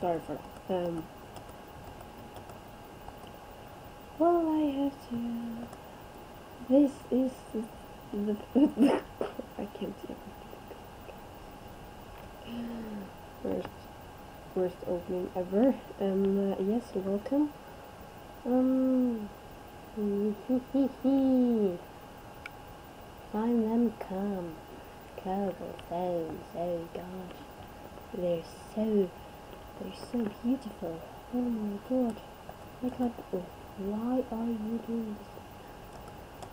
Sorry for that. Well, I have to. This is the I can't see it. Worst opening ever. Yes, welcome. Find them come. So gosh. They're so beautiful. Oh my god. I can't. Oh, why are you doing this?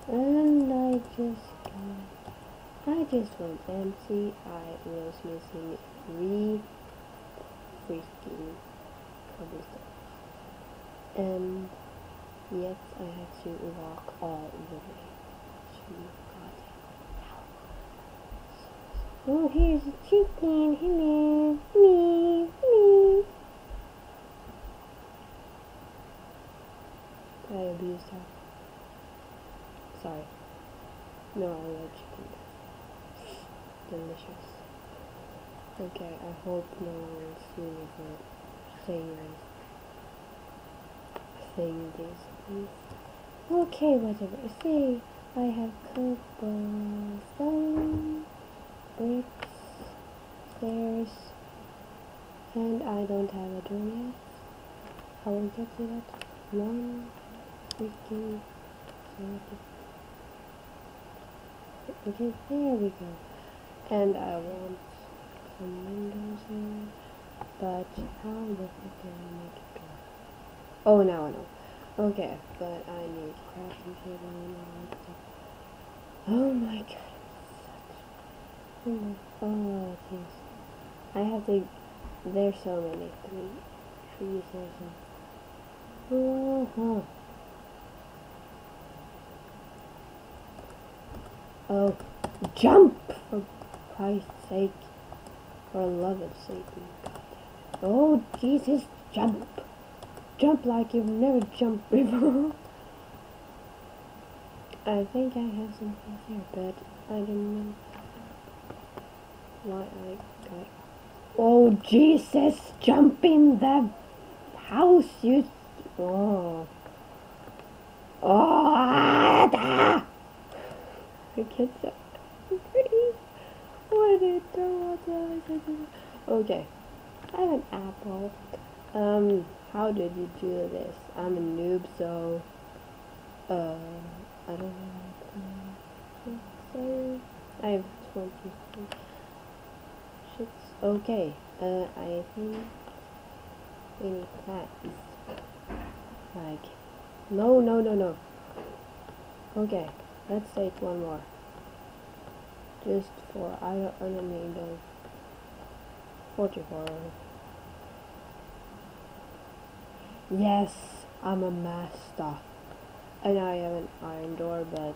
And I just went empty. I was missing 3 freaking cobblestone. And yet I had to walk all the way to goddamn house. Oh, here's a chicken. Hello. Me. I abused her. Sorry. No, I love chicken. Delicious. Okay, I hope no one will see me for saying this. Okay, whatever. See, I have cobblestone, bricks, stairs, and I don't have a door yet. I will get to that. 1 freaking second. Okay, there we go. And I want some windows here, but how the heck do I make it go? Oh, now I know. Okay, but I need crafting table and all that stuff. Oh my god, oh jeez. I have to. There's so many trees also. Oh, jump! For Christ's sake. For love's sake. Oh, Jesus, jump! Jump like you've never jumped before. I think I have something here, but I don't know why I got. Oh, Jesus, jump in the house, you. Oh. Oh, I can't stop. What did it do? Okay, I have an apple. How did you do this? I'm a noob, so I don't know. So I have 20 shits. Okay, I think we need plants. Like, no. Okay, let's take one more. Just for, I don't need those 44. Yes, I'm a master. And I have an iron door, but,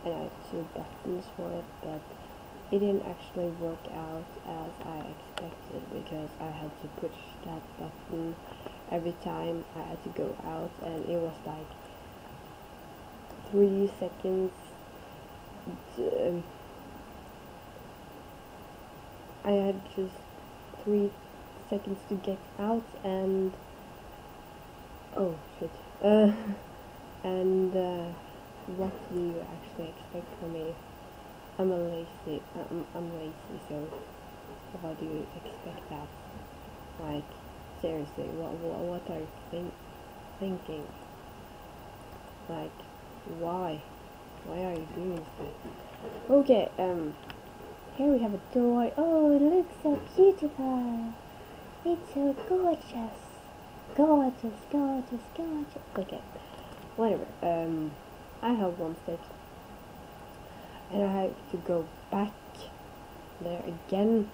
and I have 2 buttons for it, but it didn't actually work out as I expected, because I had to push that button every time I had to go out, and it was like 3 seconds. I had just 3 seconds to get out, and oh shit. And what do you actually expect from me? I'm lazy, so how do you expect that? Like, seriously, what are you thinking? Like, why are you doing this? Okay, here we have a door. Oh, it looks so beautiful. It's so gorgeous. Okay, whatever. I have 1 stick, and I have to go back there again.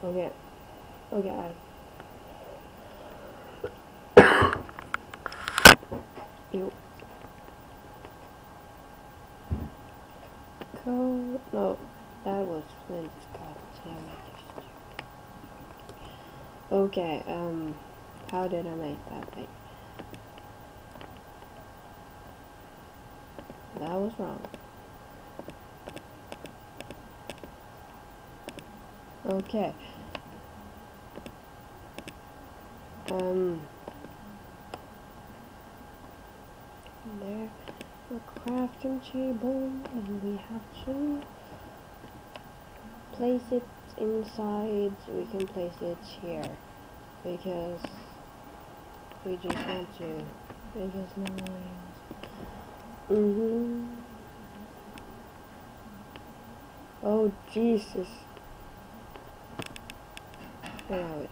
Okay, Ew. No, that was flint. God damn it. Okay, how did I make that thing? That was wrong. Okay. There, a crafting table, and we have to place it inside. We can place it here because we just want to. Because no. Oh Jesus. No,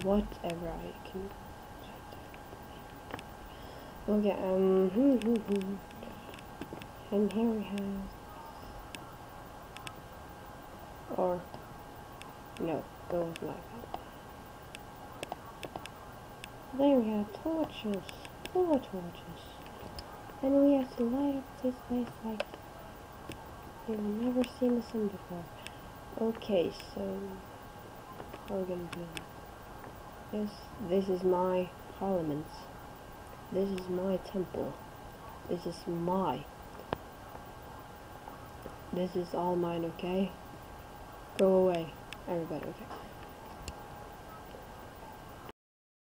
whatever I can. Okay, and here we have, or, no, go with like that. There we have torches, 4 torches, and we have to light up this place like you've never seen the sun before. Okay, so, what we're gonna do, yes, this is my parliament. This is my temple. This is all mine, okay? Go away, everybody, okay?